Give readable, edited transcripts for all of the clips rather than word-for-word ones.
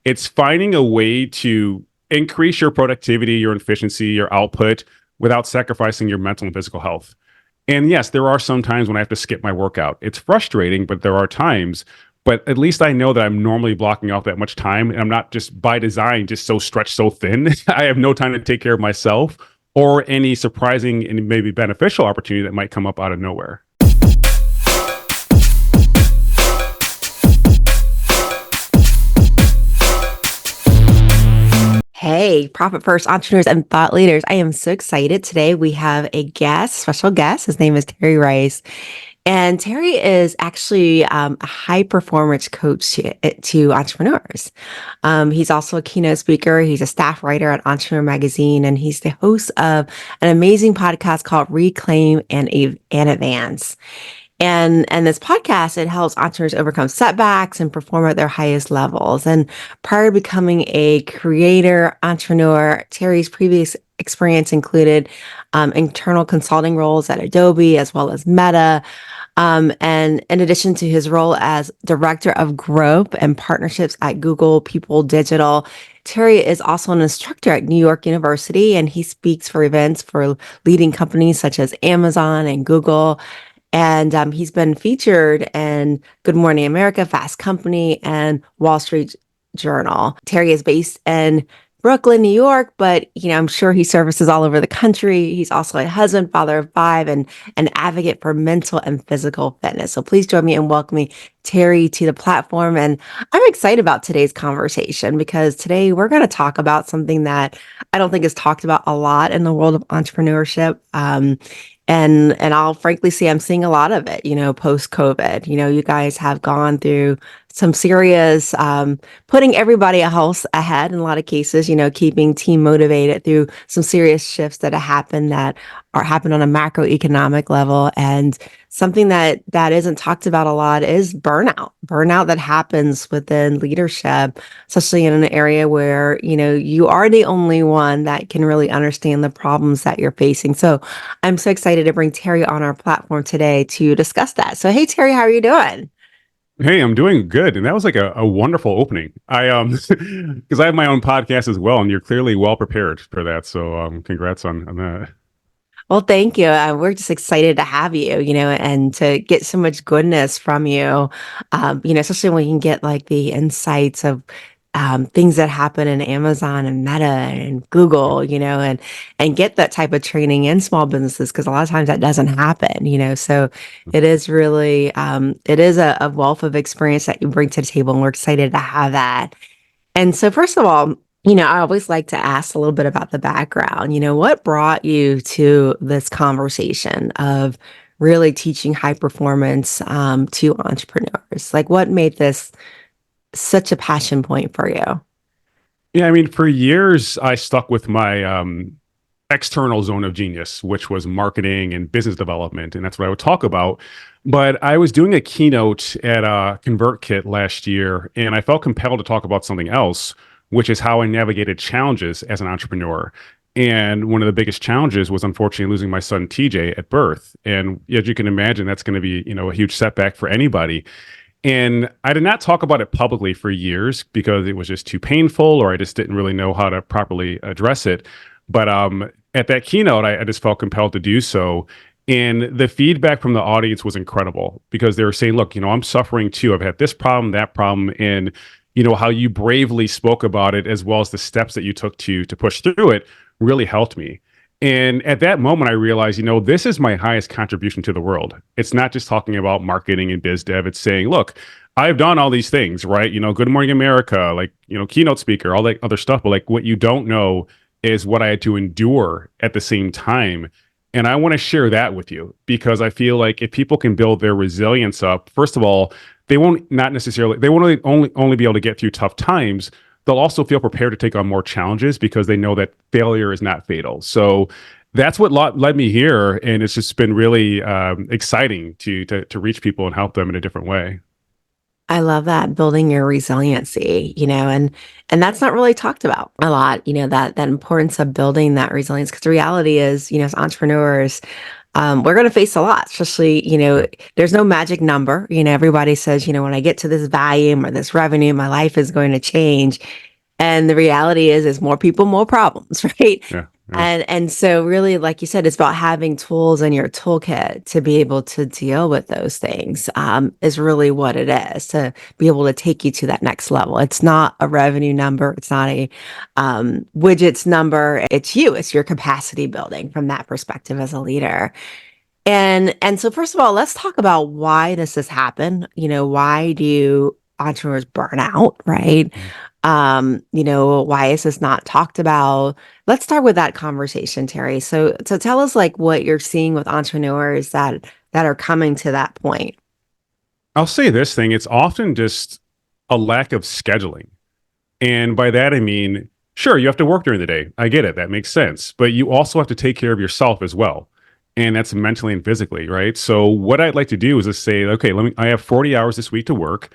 It's finding a way to increase your productivity, your efficiency, your output without sacrificing your mental and physical health. And yes, there are some times when I have to skip my workout. It's frustrating, but there are times. But at least I know that I'm normally blocking off that much time, and I'm not just by design just so stretched so thin. I have no time to take care of myself or any surprising and maybe beneficial opportunity that might come up out of nowhere. Hey, Profit First entrepreneurs and thought leaders. I am so excited. Today we have a guest, special guest. His name is Terry Rice. And Terry is actually a high performance coach to entrepreneurs. He's also a keynote speaker. He's a staff writer at Entrepreneur Magazine, and he's the host of an amazing podcast called Reclaim and Advance. And this podcast, it helps entrepreneurs overcome setbacks and perform at their highest levels. And prior to becoming a creator entrepreneur, Terry's previous experience included internal consulting roles at Adobe as well as Meta. And in addition to his role as director of growth and partnerships at Google People Digital, Terry is also an instructor at New York University, and he speaks for events for leading companies such as Amazon and Google. And he's been featured in Good Morning America, Fast Company, and Wall Street Journal. Terry is based in Brooklyn, New York, but I'm sure he services all over the country. He's also a husband, father of 5, and an advocate for mental and physical fitness. So please join me in welcoming Terry to the platform. And I'm excited about today's conversation because today we're going to talk about something that I don't think is talked about a lot in the world of entrepreneurship. And I'll frankly say I'm seeing a lot of it, post COVID. You guys have gone through some serious putting everybody else ahead in a lot of cases, keeping team motivated through some serious shifts that have happened that are happened on a macroeconomic level. And something that isn't talked about a lot is burnout that happens within leadership, especially in an area where, you are the only one that can really understand the problems that you're facing. So I'm so excited to bring Terry on our platform today to discuss that. So, hey, Terry, how are you doing? Hey, I'm doing good. And that was like a wonderful opening. I because I have my own podcast as well, and you're clearly well prepared for that. So congrats on that. Well, thank you. We're just excited to have you, and to get so much goodness from you, especially when you can get like the insights of things that happen in Amazon and Meta and Google, and get that type of training in small businesses because a lot of times that doesn't happen, So it is really, it is a wealth of experience that you bring to the table, and we're excited to have that. And so, first of all, I always like to ask a little bit about the background. What brought you to this conversation of really teaching high performance to entrepreneurs? Like, what made this such a passion point for you? Yeah, I mean, for years I stuck with my external zone of genius, which was marketing and business development, and that's what I would talk about. But I was doing a keynote at ConvertKit last year, and I felt compelled to talk about something else, which is how I navigated challenges as an entrepreneur. And one of the biggest challenges was unfortunately losing my son TJ at birth. And as you can imagine, that's going to be, a huge setback for anybody. And I did not talk about it publicly for years because it was just too painful, or I just didn't really know how to properly address it. But at that keynote, I just felt compelled to do so. And the feedback from the audience was incredible because they were saying, look, I'm suffering too. I've had this problem, that problem. And how you bravely spoke about it, as well as the steps that you took to push through it, really helped me. And at that moment, I realized, this is my highest contribution to the world. It's not just talking about marketing and biz dev. It's saying, look, I've done all these things, right? Good Morning America, like, keynote speaker, all that other stuff. But like what you don't know is what I had to endure at the same time. And I want to share that with you because I feel like if people can build their resilience up, first of all, they won't only be able to get through tough times. They'll also feel prepared to take on more challenges because they know that failure is not fatal. So that's what led me here, and it's just been really exciting to reach people and help them in a different way. I love that, building your resiliency, and that's not really talked about a lot, that importance of building that resilience. Because the reality is, as entrepreneurs, we're going to face a lot, especially, Yeah. there's no magic number. Everybody says, when I get to this volume or this revenue, my life is going to change. And the reality is more people, more problems, right? Yeah. Yeah. And so really, like you said, it's about having tools in your toolkit to be able to deal with those things, is really what it is, to be able to take you to that next level. It's not a revenue number. It's not a widgets number. It's you. It's your capacity building from that perspective as a leader. And so first of all, let's talk about why this has happened. Why do entrepreneurs burn out, right? Mhm. Why is this not talked about? Let's start with that conversation, Terry. So tell us like what you're seeing with entrepreneurs that are coming to that point. I'll say this thing, it's often just a lack of scheduling. And by that, I mean, sure, you have to work during the day. I get it. That makes sense. But you also have to take care of yourself as well. And that's mentally and physically, right? So what I'd like to do is just say, okay, I have 40 hours this week to work.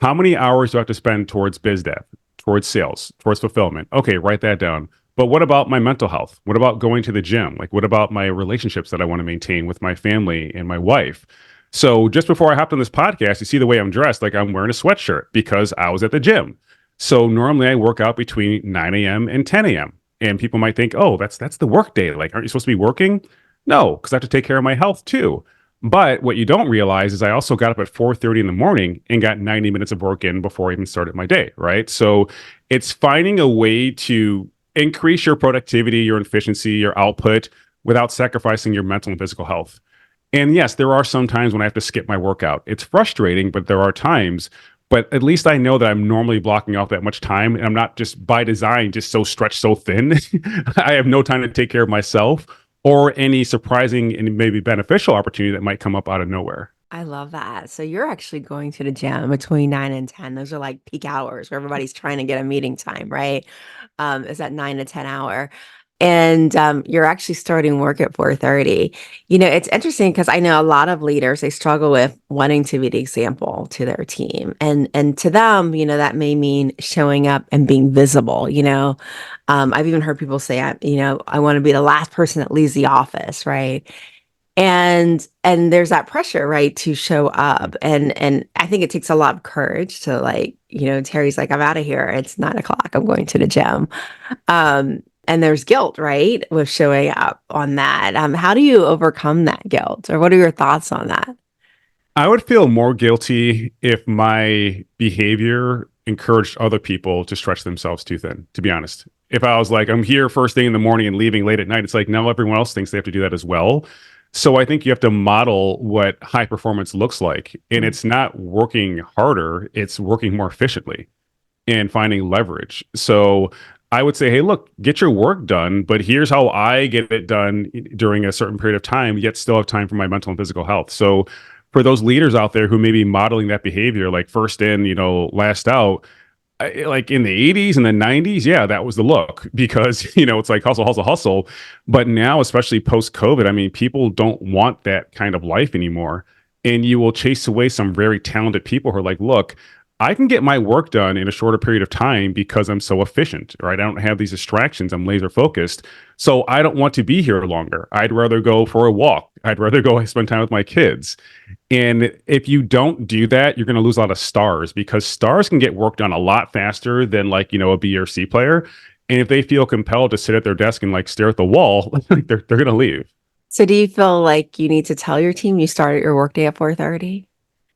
How many hours do I have to spend towards biz dev, towards sales, towards fulfillment? Okay, write that down. But what about my mental health? What about going to the gym? Like, what about my relationships that I want to maintain with my family and my wife? So just before I hopped on this podcast, you see the way I'm dressed, like I'm wearing a sweatshirt because I was at the gym. So normally I work out between 9 a.m. and 10 a.m. And people might think, oh, that's the work day. Like, aren't you supposed to be working? No, because I have to take care of my health too. But what you don't realize is I also got up at 4:30 in the morning and got 90 minutes of work in before I even started my day, right? So it's finding a way to increase your productivity, your efficiency, your output without sacrificing your mental and physical health. And yes, there are some times when I have to skip my workout. It's frustrating, but there are times. But at least I know that I'm normally blocking off that much time, and I'm not just by design just so stretched so thin. I have no time to take care of myself or any surprising and maybe beneficial opportunity that might come up out of nowhere. I love that. So you're actually going to the gym between 9 and 10. Those are like peak hours where everybody's trying to get a meeting time, right? Is that 9 to 10 hour. And you're actually starting work at 4:30. It's interesting because I know a lot of leaders, they struggle with wanting to be the example to their team. And to them, that may mean showing up and being visible. I've even heard people say, I want to be the last person that leaves the office, right? And there's that pressure, right, to show up. And I think it takes a lot of courage to like, Terry's like, I'm out of here. It's 9 o'clock. I'm going to the gym. And there's guilt, right, with showing up on that. How do you overcome that guilt, or what are your thoughts on that? I would feel more guilty if my behavior encouraged other people to stretch themselves too thin, to be honest. If I was like, I'm here first thing in the morning and leaving late at night, it's like, now everyone else thinks they have to do that as well. So I think you have to model what high performance looks like. And it's not working harder, it's working more efficiently and finding leverage. So I would say, hey, look, get your work done, but here's how I get it done during a certain period of time, yet still have time for my mental and physical health. So for those leaders out there who may be modeling that behavior, like first in, last out, like in the 80s and the 90s, yeah, that was the look because, it's like hustle, hustle, hustle. But now, especially post COVID, I mean, people don't want that kind of life anymore. And you will chase away some very talented people who are like, look, I can get my work done in a shorter period of time because I'm so efficient, right? I don't have these distractions. I'm laser focused. So I don't want to be here longer. I'd rather go for a walk. I'd rather go spend time with my kids. And if you don't do that, you're going to lose a lot of stars because stars can get work done a lot faster than like, a B or C player. And if they feel compelled to sit at their desk and like stare at the wall, they're going to leave. So do you feel like you need to tell your team you started your workday at 4:30?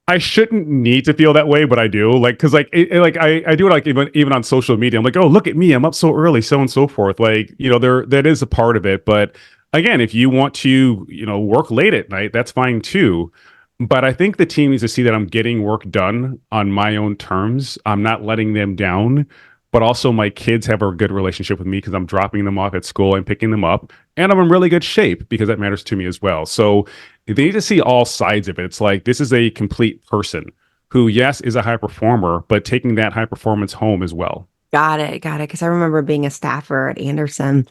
I shouldn't need to feel that way, but I do. Like, cause like, I do it like even on social media. I'm like, oh, look at me. I'm up so early, so on and so forth. Like, that is a part of it. But again, if you want to, work late at night, that's fine too. But I think the team needs to see that I'm getting work done on my own terms. I'm not letting them down, but also my kids have a good relationship with me because I'm dropping them off at school and picking them up. And I'm in really good shape because that matters to me as well. So they need to see all sides of it. It's like this is a complete person who, yes, is a high performer, but taking that high performance home as well. Got it. Got it. Because I remember being a staffer at Anderson,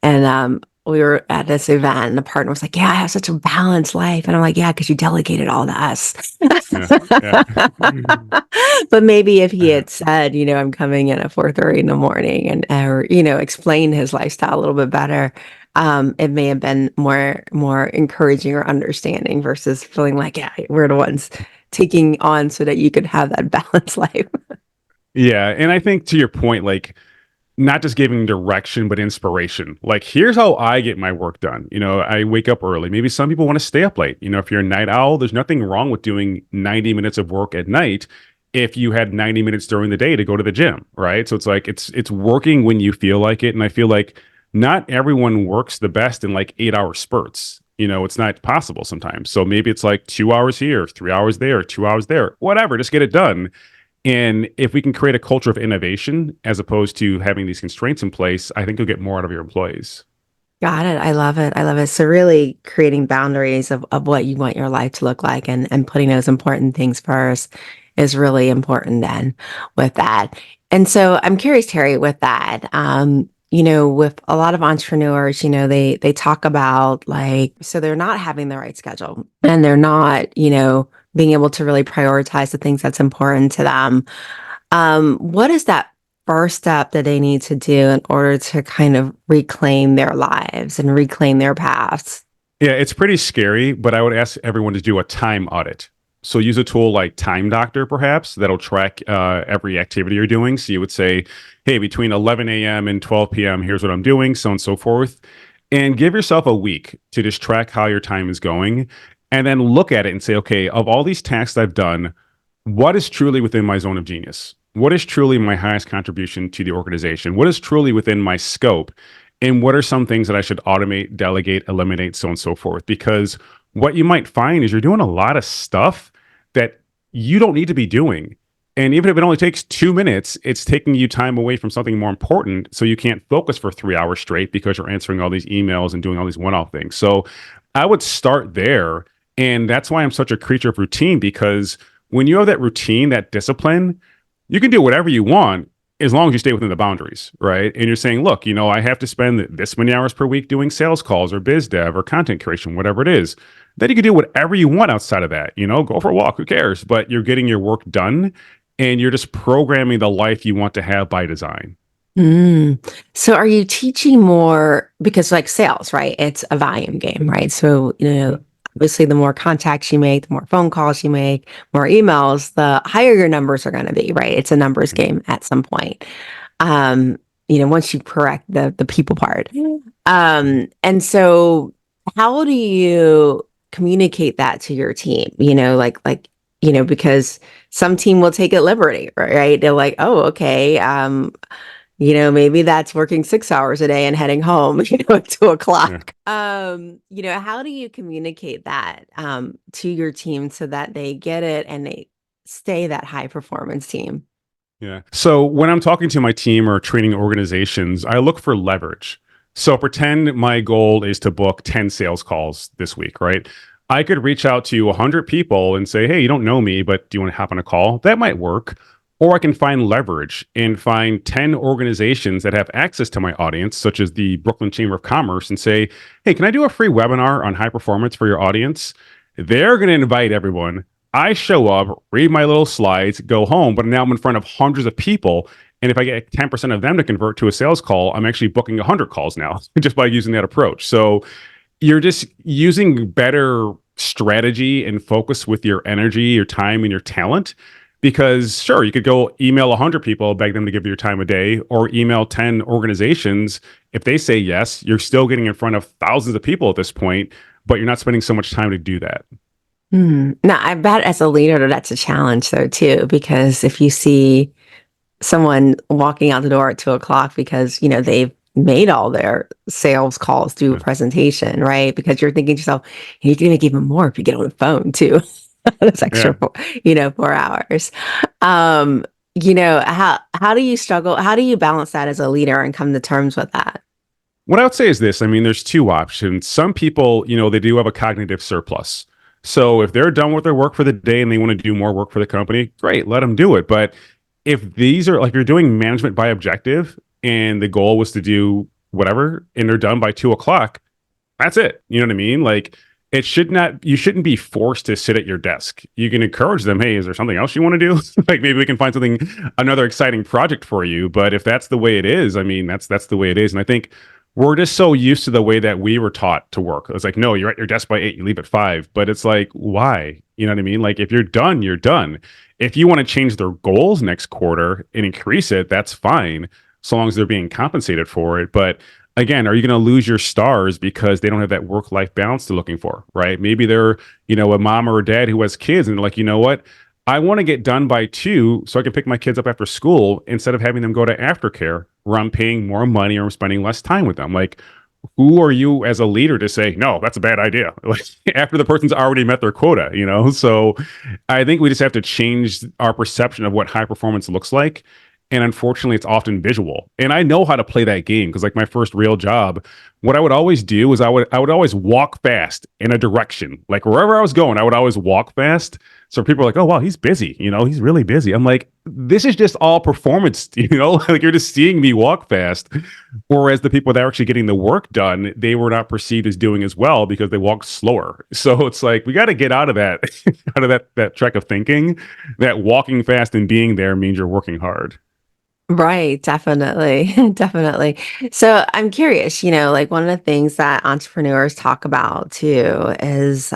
and we were at this event, and the partner was like, "Yeah, I have such a balanced life," and I'm like, "Yeah, because you delegated all to us." Yeah. Yeah. But maybe if he had said, I'm coming in at 4:30 in the morning, and or explain his lifestyle a little bit better, it may have been more encouraging or understanding versus feeling like, yeah, we're the ones taking on so that you could have that balanced life. Yeah. And I think to your point, like not just giving direction, but inspiration. Like, here's how I get my work done. I wake up early. Maybe some people want to stay up late. If you're a night owl, there's nothing wrong with doing 90 minutes of work at night if you had 90 minutes during the day to go to the gym, right? So it's like it's working when you feel like it. And I feel like not everyone works the best in like 8-hour spurts. It's not possible sometimes. So maybe it's like 2 hours here, 3 hours there, 2 hours there, whatever, just get it done. And if we can create a culture of innovation as opposed to having these constraints in place, I think you'll get more out of your employees. Got it. I love it. I love it. So really creating boundaries of what you want your life to look like and putting those important things first is really important then with that. And so I'm curious, Terry, with that, with a lot of entrepreneurs, they talk about like, so they're not having the right schedule and they're not, being able to really prioritize the things that's important to them. What is that first step that they need to do in order to kind of reclaim their lives and reclaim their paths? Yeah, it's pretty scary, but I would ask everyone to do a time audit. So use a tool like Time Doctor, perhaps, that'll track every activity you're doing. So you would say, hey, between 11 a.m. and 12 p.m., here's what I'm doing, so on and so forth. And give yourself a week to just track how your time is going. And then look at it and say, okay, of all these tasks I've done, what is truly within my zone of genius? What is truly my highest contribution to the organization? What is truly within my scope? And what are some things that I should automate, delegate, eliminate, so on and so forth? Because what you might find is you're doing a lot of stuff that you don't need to be doing. And even if it only takes 2 minutes, it's taking you time away from something more important. So you can't focus for 3 hours straight because you're answering all these emails and doing all these one-off things. So I would start there. And that's why I'm such a creature of routine, because when you have that routine, that discipline, you can do whatever you want as long as you stay within the boundaries, right? And you're saying, look, I have to spend this many hours per week doing sales calls or biz dev or content creation, whatever it is. Then you can do whatever you want outside of that, go for a walk, who cares? But you're getting your work done and you're just programming the life you want to have by design. Mm. So are you teaching more because like sales, right? It's a volume game, right? So, obviously the more contacts you make, the more phone calls you make, more emails, the higher your numbers are going to be, right? It's a numbers game at some point. Once you correct the people part. And so how do you communicate that to your team? Because some team will take it liberty, right? They're like, oh, okay. Maybe that's working 6 hours a day and heading home, at 2 o'clock. How do you communicate that to your team so that they get it and they stay that high performance team? Yeah. So when I'm talking to my team or training organizations, I look for leverage. So pretend my goal is to book 10 sales calls this week, right? I could reach out to 100 people and say, hey, you don't know me, but do you want to hop on a call? That might work. Or I can find leverage and find 10 organizations that have access to my audience, such as the Brooklyn Chamber of Commerce, and say, hey, can I do a free webinar on high performance for your audience? They're going to invite everyone. I show up, read my little slides, go home, but now I'm in front of hundreds of people. And if I get 10% of them to convert to a sales call, I'm actually booking 100 calls now just by using that approach. So you're just using better strategy and focus with your energy, your time, and your talent. Because sure, you could go email 100 people, beg them to give you your time a day, or email 10 organizations. If they say yes, you're still getting in front of thousands of people at this point, but you're not spending so much time to do that. Now, I bet as a leader, that's a challenge though, too, because if you see someone walking out the door at 2 o'clock because, they've made all their sales calls through a presentation, right? Because you're thinking to yourself, you're going to make even more if you get on the phone too. That's extra, Yeah. 4 hours. How do you struggle? How do you balance that as a leader and come to terms with that? What I would say is this. I mean, there's two options. Some people, they do have a cognitive surplus. So if they're done with their work for the day and they want to do more work for the company, great, let them do it. But if these are like you're doing management by objective and the goal was to do whatever and they're done by 2 o'clock, that's it. You know what I mean? Like you shouldn't be forced to sit at your desk. You can encourage them. Hey, is there something else you want to do? Like maybe we can find another exciting project for you. But if that's the way it is, I mean, that's the way it is. And I think we're just so used to the way that we were taught to work. It's like, no, you're at your desk by 8, you leave at 5. But it's like, why? You know what I mean? Like, if you're done, you're done. If you want to change their goals next quarter and increase it, that's fine, so long as they're being compensated for it. But again, are you going to lose your stars because they don't have that work life balance they're looking for, right? Maybe they're, a mom or a dad who has kids and they're like, you know what? I want to get done by 2 so I can pick my kids up after school instead of having them go to aftercare where I'm paying more money or I'm spending less time with them. Like, who are you as a leader to say, no, that's a bad idea? Like, after the person's already met their quota. So I think we just have to change our perception of what high performance looks like. And unfortunately, it's often visual. And I know how to play that game because, like, my first real job, what I would always do is I would always walk fast in a direction. Like, wherever I was going, I would always walk fast. So people are like, oh, wow, he's busy. He's really busy. I'm like, this is just all performance, like, you're just seeing me walk fast. Whereas the people that are actually getting the work done, they were not perceived as doing as well because they walked slower. So it's like, we got to get out of that, out of that track of thinking that walking fast and being there means you're working hard. Right, definitely. Definitely. So I'm curious, like one of the things that entrepreneurs talk about too is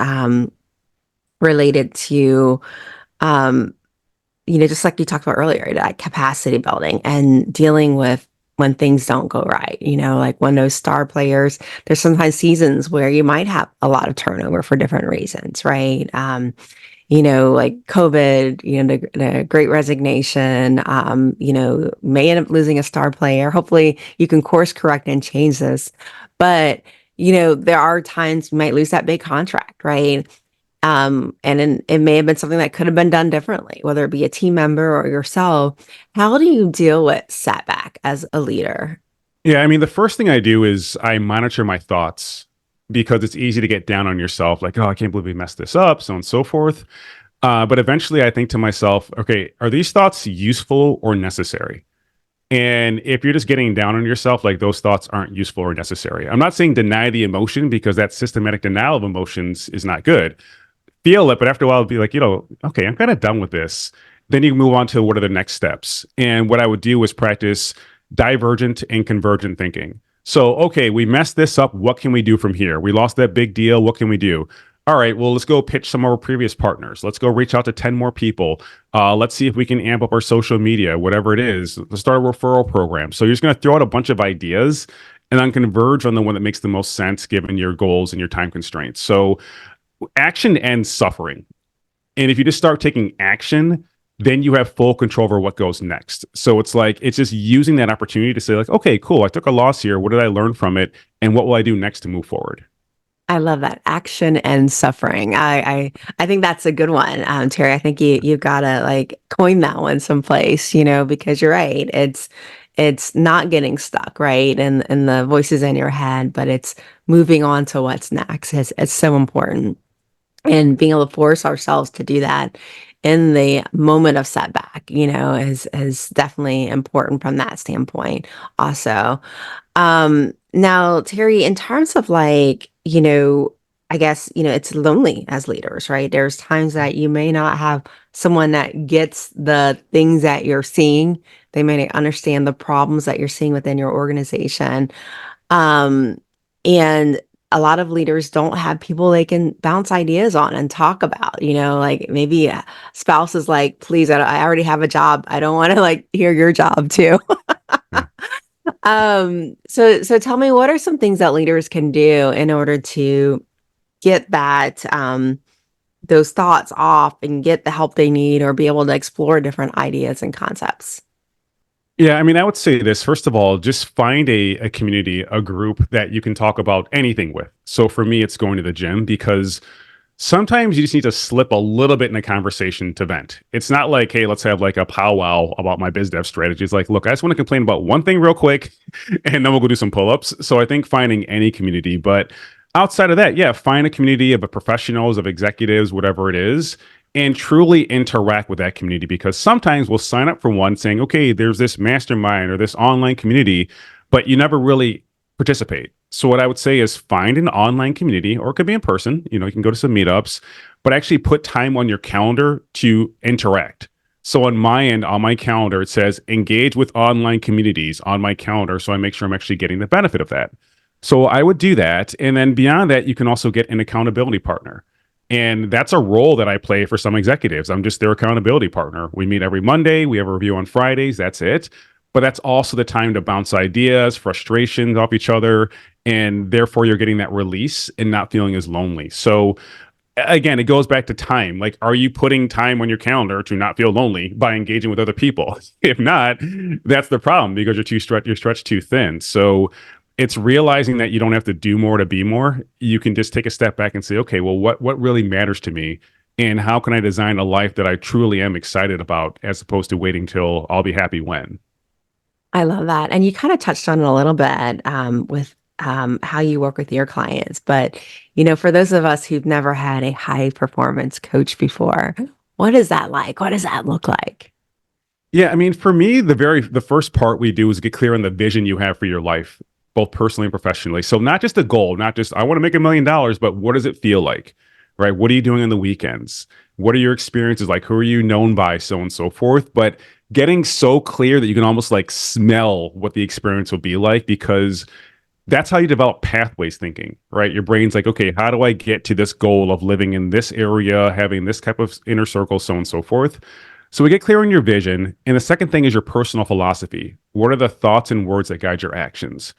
related to um, just like you talked about earlier, that capacity building and dealing with when things don't go right, like when those star players, there's sometimes seasons where you might have a lot of turnover for different reasons, right? Like COVID, the great resignation, may end up losing a star player. Hopefully you can course correct and change this. But, there are times you might lose that big contract, right? It may have been something that could have been done differently, whether it be a team member or yourself. How do you deal with setback as a leader? Yeah, I mean, the first thing I do is I monitor my thoughts because it's easy to get down on yourself, like, oh, I can't believe we messed this up, so on and so forth. But eventually I think to myself, okay, are these thoughts useful or necessary? And if you're just getting down on yourself, like, those thoughts aren't useful or necessary. I'm not saying deny the emotion because that systematic denial of emotions is not good. Feel it, but after a while, be like, okay, I'm kind of done with this. Then you move on to what are the next steps. And what I would do was practice divergent and convergent thinking. So, okay, we messed this up. What can we do from here? We lost that big deal. What can we do? All right, well, let's go pitch some of our previous partners. Let's go reach out to 10 more people. Let's see if we can amp up our social media, whatever it is. Let's start a referral program. So you're just going to throw out a bunch of ideas and then converge on the one that makes the most sense given your goals and your time constraints. So action ends suffering. And if you just start taking action, then you have full control over what goes next. So it's like, it's just using that opportunity to say, like, okay, cool, I took a loss here. What did I learn from it? And what will I do next to move forward? I love that, action and suffering. I think that's a good one, Terry. I think you've got to like coin that one someplace, because you're right. It's not getting stuck, right? And the voices in your head, but it's moving on to what's next. It's so important, and being able to force ourselves to do that in the moment of setback, is definitely important from that standpoint. Also, now, Terry, in terms of like, I guess, it's lonely as leaders, right? There's times that you may not have someone that gets the things that you're seeing. They may not understand the problems that you're seeing within your organization. Um, and a lot of leaders don't have people they can bounce ideas on and talk about, like maybe a spouse is like, please, I already have a job. I don't want to like hear your job too. Yeah. So tell me, what are some things that leaders can do in order to get those thoughts off and get the help they need or be able to explore different ideas and concepts? Yeah, I mean, I would say this. First of all, just find a community, a group that you can talk about anything with. So for me, it's going to the gym because sometimes you just need to slip a little bit in a conversation to vent. It's not like, hey, let's have like a powwow about my biz dev strategy. It's like, look, I just want to complain about one thing real quick, and then we'll go do some pull-ups. So I think finding any community, but outside of that, yeah, find a community of professionals, of executives, whatever it is, and truly interact with that community because sometimes we'll sign up for one saying, okay, there's this mastermind or this online community, but you never really participate. So what I would say is find an online community, or it could be in person, you can go to some meetups, but actually put time on your calendar to interact. So on my end, on my calendar, it says engage with online communities on my calendar. So I make sure I'm actually getting the benefit of that. So I would do that. And then beyond that, you can also get an accountability partner. And that's a role that I play for some executives. I'm just their accountability partner. We meet every Monday, we have a review on Fridays. That's it. But that's also the time to bounce ideas, frustrations off each other. And therefore, you're getting that release and not feeling as lonely. So, again, it goes back to time. Like, are you putting time on your calendar to not feel lonely by engaging with other people? If not, that's the problem because you're stretched too thin. So it's realizing that you don't have to do more to be more. You can just take a step back and say, okay, well, what really matters to me, and how can I design a life that I truly am excited about, as opposed to waiting till I'll be happy when. I love that. And you kind of touched on it a little bit with how you work with your clients. But, for those of us who've never had a high performance coach before, what is that like? What does that look like? Yeah, I mean, for me, the first part we do is get clear on the vision you have for your life, both personally and professionally. So not just a goal, not just I want to make $1 million, but what does it feel like, right? What are you doing on the weekends? What are your experiences like? Who are you known by, so on and so forth? But getting so clear that you can almost like smell what the experience will be like, because that's how you develop pathways thinking, right? Your brain's like, okay, how do I get to this goal of living in this area, having this type of inner circle, so on and so forth? So we get clear on your vision. And the second thing is your personal philosophy. What are the thoughts and words that guide your actions?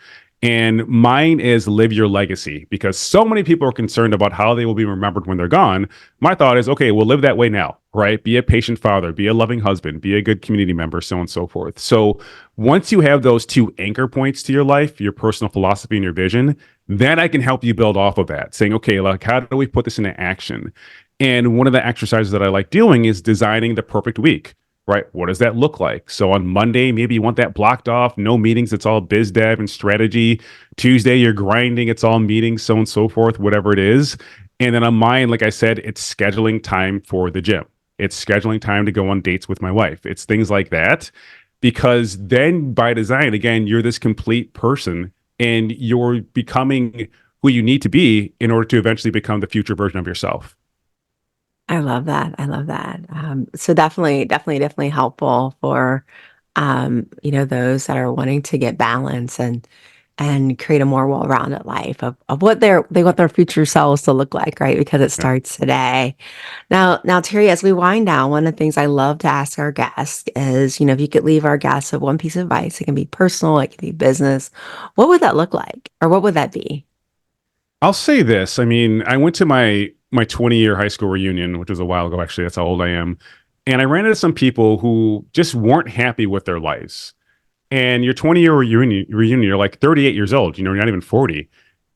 And mine is live your legacy, because so many people are concerned about how they will be remembered when they're gone. My thought is, okay, we'll live that way now, right? Be a patient father, be a loving husband, be a good community member, so on and so forth. So once you have those two anchor points to your life, your personal philosophy and your vision, then I can help you build off of that, saying, okay, like, how do we put this into action? And one of the exercises that I like doing is designing the perfect week, right? What does that look like? So on Monday, maybe you want that blocked off, no meetings, it's all biz dev and strategy. Tuesday, you're grinding, it's all meetings, so on and so forth, whatever it is. And then on mine, like I said, it's scheduling time for the gym. It's scheduling time to go on dates with my wife. It's things like that. Because then by design, again, you're this complete person and you're becoming who you need to be in order to eventually become the future version of yourself. I love that. I love that. So definitely helpful for those that are wanting to get balance and create a more well-rounded life of what they want their future selves to look like, right? Because it Yeah. starts today. Now, Terry, as we wind down, one of the things I love to ask our guests is, if you could leave our guests with one piece of advice, it can be personal, it can be business. What would that look like, or what would that be? I'll say this. I mean, I went to my 20-year high school reunion, which was a while ago, actually. That's how old I am. And I ran into some people who just weren't happy with their lives. And your 20-year reunion, you're like 38 years old, you're not even 40.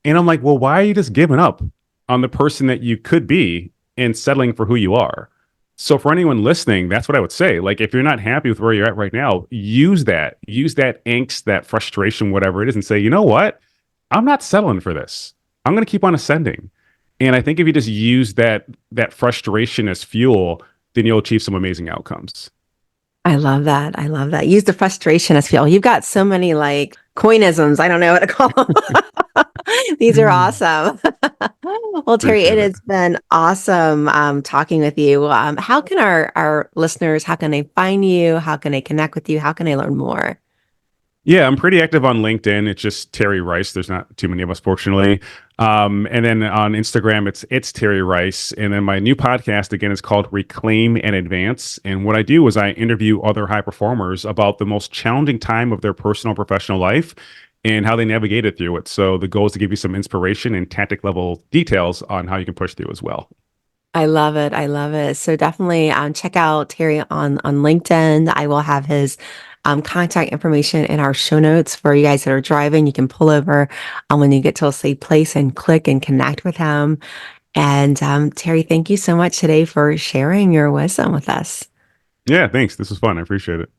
And I'm like, well, why are you just giving up on the person that you could be and settling for who you are? So for anyone listening, that's what I would say. Like, if you're not happy with where you're at right now, use that angst, that frustration, whatever it is, and say, you know what? I'm not settling for this. I'm going to keep on ascending. And I think if you just use that frustration as fuel, then you'll achieve some amazing outcomes. I love that. I love that. Use the frustration as fuel. You've got so many like coinisms. I don't know what to call them. These are awesome. Well, Terry, it Appreciate it. has been awesome talking with you. How can our listeners, how can they find you? How can they connect with you? How can they learn more? Yeah, I'm pretty active on LinkedIn. It's just Terry Rice. There's not too many of us, fortunately. And then on Instagram, it's Terry Rice. And then my new podcast again is called Reclaim and Advance. And what I do is I interview other high performers about the most challenging time of their personal and professional life and how they navigated through it. So the goal is to give you some inspiration and tactic level details on how you can push through as well. I love it. I love it. So definitely check out Terry on LinkedIn. I will have his contact information in our show notes for you guys that are driving. You can pull over when you get to a safe place and click and connect with him. And Terry, thank you so much today for sharing your wisdom with us. Yeah, thanks. This was fun. I appreciate it.